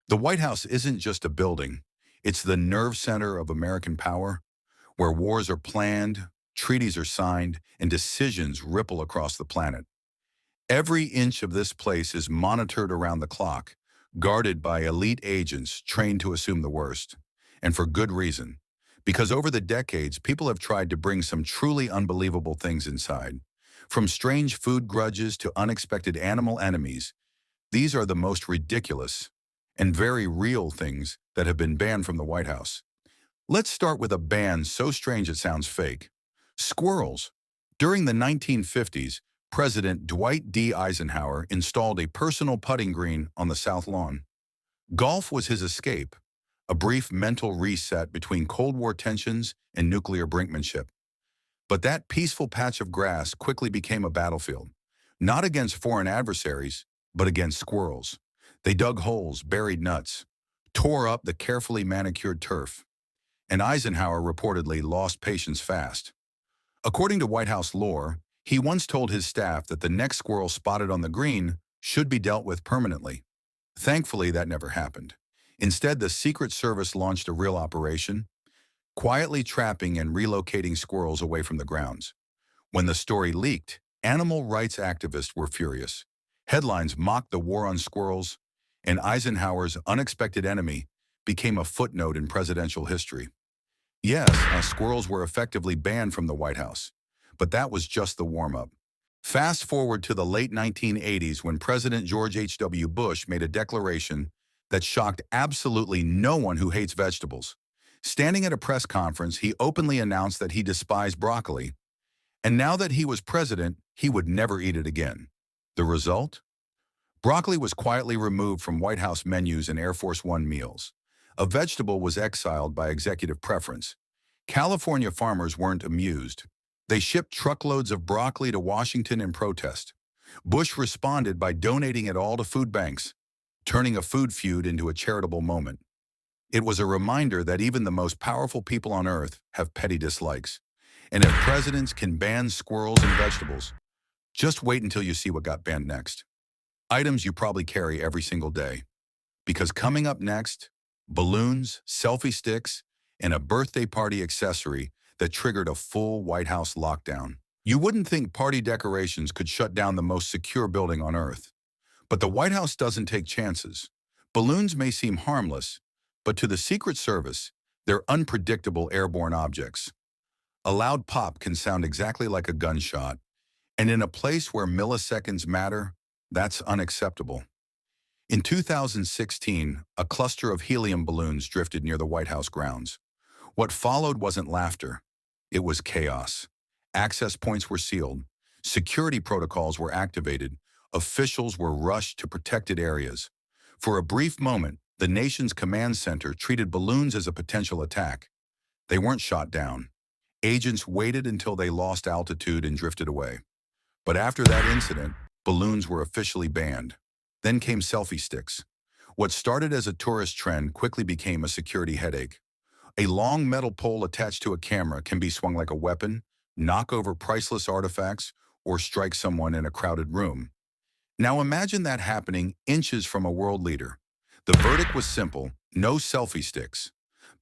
The White House isn't just a building. It's the nerve center of American power, where wars are planned, treaties are signed, and decisions ripple across the planet. Every inch of this place is monitored around the clock, guarded by elite agents trained to assume the worst. And for good reason. Because over the decades, people have tried to bring some truly unbelievable things inside. From strange food grudges to unexpected animal enemies, these are the most ridiculous and very real things that have been banned from the White House. Let's start with a ban so strange it sounds fake. Squirrels. During the 1950s, President Dwight D. Eisenhower installed a personal putting green on the South Lawn. Golf was his escape, a brief mental reset between Cold War tensions and nuclear brinkmanship. But that peaceful patch of grass quickly became a battlefield, not against foreign adversaries, but against squirrels. They dug holes, buried nuts, tore up the carefully manicured turf, and Eisenhower reportedly lost patience fast. According to White House lore, he once told his staff that the next squirrel spotted on the green should be dealt with permanently. Thankfully, that never happened. Instead, the Secret Service launched a real operation, quietly trapping and relocating squirrels away from the grounds. When the story leaked, animal rights activists were furious. Headlines mocked the war on squirrels, and Eisenhower's unexpected enemy became a footnote in presidential history. Yes, squirrels were effectively banned from the White House, but that was just the warm-up. Fast forward to the late 1980s when President George H.W. Bush made a declaration that shocked absolutely no one who hates vegetables. Standing at a press conference, he openly announced that he despised broccoli, and now that he was president, he would never eat it again. The result? Broccoli was quietly removed from White House menus and Air Force One meals. A vegetable was exiled by executive preference. California farmers weren't amused. They shipped truckloads of broccoli to Washington in protest. Bush responded by donating it all to food banks, turning a food feud into a charitable moment. It was a reminder that even the most powerful people on earth have petty dislikes. And if presidents can ban squirrels and vegetables, just wait until you see what got banned next. Items you probably carry every single day. Because coming up next, balloons, selfie sticks, and a birthday party accessory that triggered a full White House lockdown. You wouldn't think party decorations could shut down the most secure building on Earth. But the White House doesn't take chances. Balloons may seem harmless, but to the Secret Service, they're unpredictable airborne objects. A loud pop can sound exactly like a gunshot, and in a place where milliseconds matter, that's unacceptable. In 2016, a cluster of helium balloons drifted near the White House grounds. What followed wasn't laughter. It was chaos. Access points were sealed. Security protocols were activated. Officials were rushed to protected areas. For a brief moment, the nation's command center treated balloons as a potential attack. They weren't shot down. Agents waited until they lost altitude and drifted away. But after that incident, balloons were officially banned. Then came selfie sticks. What started as a tourist trend quickly became a security headache. A long metal pole attached to a camera can be swung like a weapon, knock over priceless artifacts, or strike someone in a crowded room. Now imagine that happening inches from a world leader. The verdict was simple: no selfie sticks.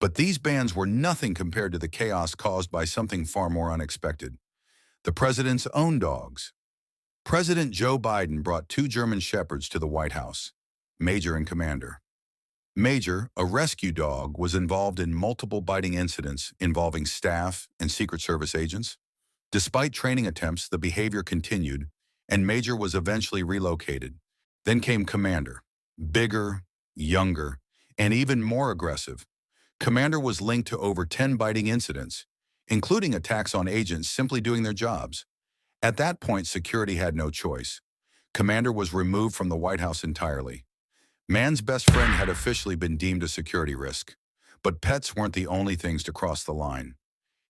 But these bans were nothing compared to the chaos caused by something far more unexpected: the president's own dogs. President Joe Biden brought two German Shepherds to the White House, Major and Commander. Major, a rescue dog, was involved in multiple biting incidents involving staff and Secret Service agents. Despite training attempts, the behavior continued, and Major was eventually relocated. Then came Commander, bigger, younger, and even more aggressive. Commander was linked to over 10 biting incidents, including attacks on agents simply doing their jobs. At that point, security had no choice. Commander was removed from the White House entirely. Man's best friend had officially been deemed a security risk. But pets weren't the only things to cross the line.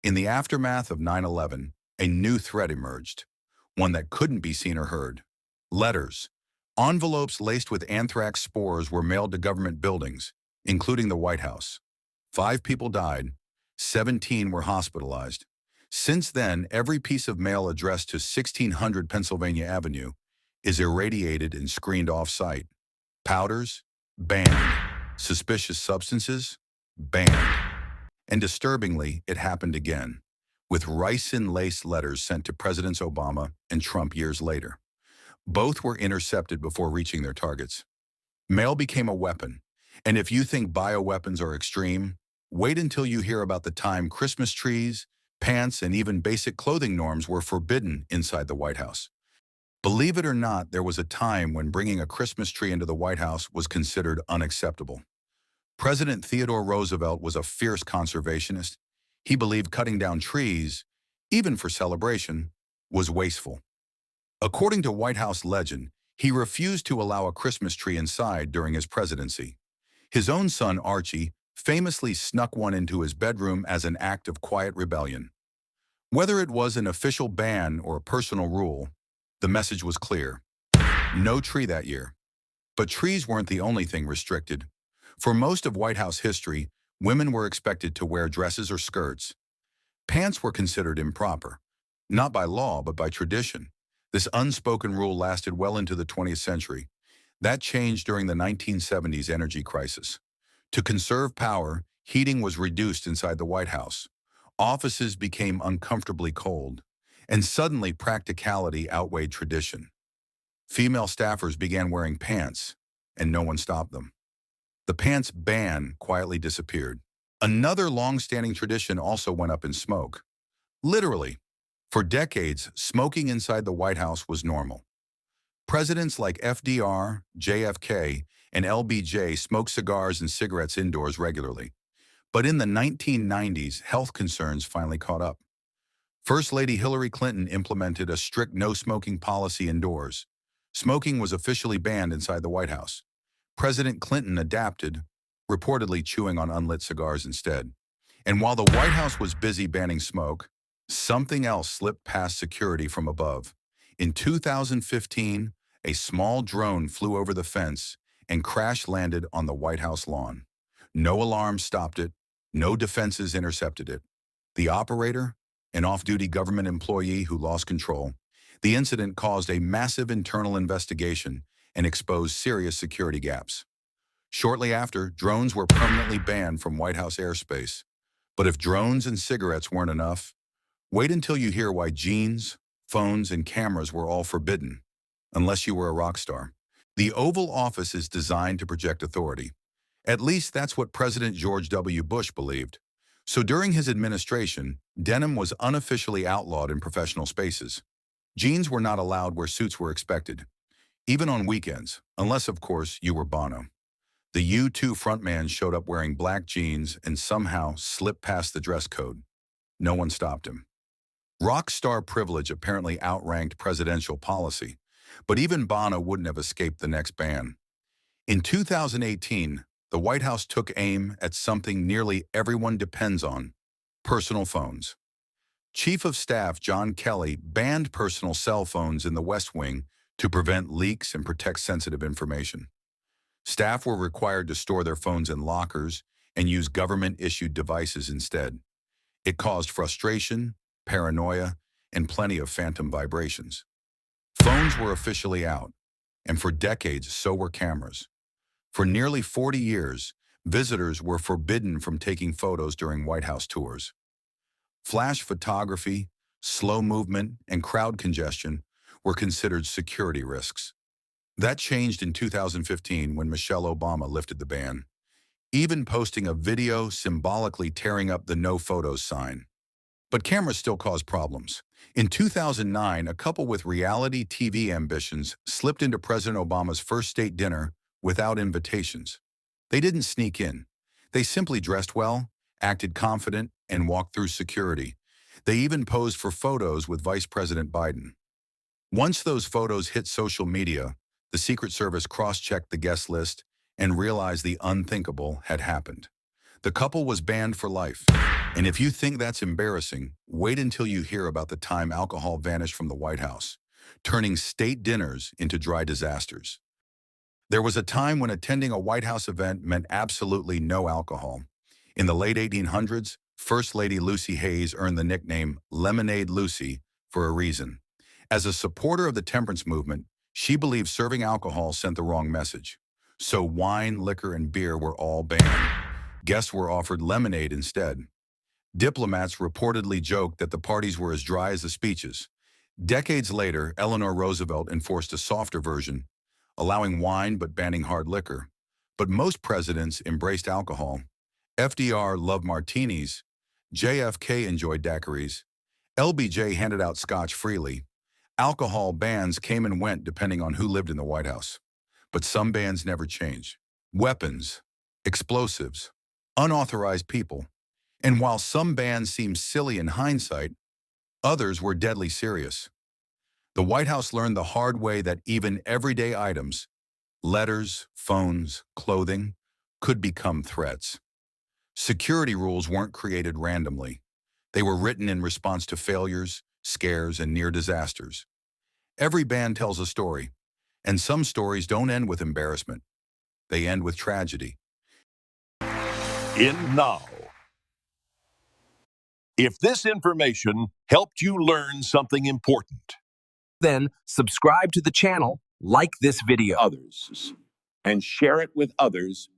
In the aftermath of 9/11, a new threat emerged, one that couldn't be seen or heard. Letters. Envelopes laced with anthrax spores were mailed to government buildings, including the White House. 5 people died, 17 were hospitalized. Since then, every piece of mail addressed to 1600 Pennsylvania Avenue is irradiated and screened off-site. Powders? Banned. Suspicious substances? Banned. And disturbingly, it happened again, with ricin-laced letters sent to Presidents Obama and Trump years later. Both were intercepted before reaching their targets. Mail became a weapon, and if you think bioweapons are extreme, wait until you hear about the time Christmas trees, pants, and even basic clothing norms were forbidden inside the White House. Believe it or not, there was a time when bringing a Christmas tree into the White House was considered unacceptable. President Theodore Roosevelt was a fierce conservationist. He believed cutting down trees, even for celebration, was wasteful. According to White House legend, he refused to allow a Christmas tree inside during his presidency. His own son, Archie, famously snuck one into his bedroom as an act of quiet rebellion. Whether it was an official ban or a personal rule, the message was clear. No tree that year. But trees weren't the only thing restricted. For most of White House history, women were expected to wear dresses or skirts. Pants were considered improper, not by law but by tradition. This unspoken rule lasted well into the 20th century. That changed during the 1970s energy crisis. To conserve power, heating was reduced inside the White House. Offices became uncomfortably cold, and suddenly practicality outweighed tradition. Female staffers began wearing pants, and no one stopped them. The pants ban quietly disappeared. Another long-standing tradition also went up in smoke. Literally, for decades, smoking inside the White House was normal. Presidents like FDR, JFK, and LBJ smoked cigars and cigarettes indoors regularly. But in the 1990s, health concerns finally caught up. First Lady Hillary Clinton implemented a strict no-smoking policy indoors. Smoking was officially banned inside the White House. President Clinton adapted, reportedly chewing on unlit cigars instead. And while the White House was busy banning smoke, something else slipped past security from above. In 2015, a small drone flew over the fence and crash-landed on the White House lawn. No alarm stopped it, no defenses intercepted it. The operator, an off-duty government employee who lost control. The incident caused a massive internal investigation and exposed serious security gaps. Shortly after, drones were permanently banned from White House airspace. But if drones and cigarettes weren't enough, wait until you hear why jeans, phones, and cameras were all forbidden, unless you were a rock star. The Oval Office is designed to project authority. At least that's what President George W. Bush believed. So during his administration, denim was unofficially outlawed in professional spaces. Jeans were not allowed where suits were expected, even on weekends, unless, of course, you were Bono. The U2 frontman showed up wearing black jeans and somehow slipped past the dress code. No one stopped him. Rock star privilege apparently outranked presidential policy, but even Bono wouldn't have escaped the next ban. In 2018, the White House took aim at something nearly everyone depends on: personal phones. Chief of Staff John Kelly banned personal cell phones in the West Wing to prevent leaks and protect sensitive information. Staff were required to store their phones in lockers and use government-issued devices instead. It caused frustration, paranoia, and plenty of phantom vibrations. Phones were officially out, and for decades so were cameras. For nearly 40 years, visitors were forbidden from taking photos during White House tours. Flash photography, slow movement, and crowd congestion were considered security risks. That changed in 2015 when Michelle Obama lifted the ban, even posting a video symbolically tearing up the no photos sign. But cameras still cause problems. In 2009, a couple with reality TV ambitions slipped into President Obama's first state dinner without invitations. They didn't sneak in. They simply dressed well, acted confident, and walked through security. They even posed for photos with Vice President Biden. Once those photos hit social media, the Secret Service cross-checked the guest list and realized the unthinkable had happened. The couple was banned for life. And if you think that's embarrassing, wait until you hear about the time alcohol vanished from the White House, turning state dinners into dry disasters. There was a time when attending a White House event meant absolutely no alcohol. In the late 1800s, First Lady Lucy Hayes earned the nickname Lemonade Lucy for a reason. As a supporter of the temperance movement, she believed serving alcohol sent the wrong message. So wine, liquor, and beer were all banned. Guests were offered lemonade instead. Diplomats reportedly joked that the parties were as dry as the speeches. Decades later, Eleanor Roosevelt enforced a softer version, allowing wine but banning hard liquor. But most presidents embraced alcohol. FDR loved martinis. JFK enjoyed daiquiris. LBJ handed out scotch freely. Alcohol bans came and went depending on who lived in the White House. But some bans never changed. Weapons, explosives, unauthorized people. And while some bans seem silly in hindsight, others were deadly serious. The White House learned the hard way that even everyday items, letters, phones, clothing, could become threats. Security rules weren't created randomly. They were written in response to failures, scares, and near disasters. Every ban tells a story, and some stories don't end with embarrassment. They end with tragedy. In now. If this information helped you learn something important, then subscribe to the channel, like this video. others, and share it with others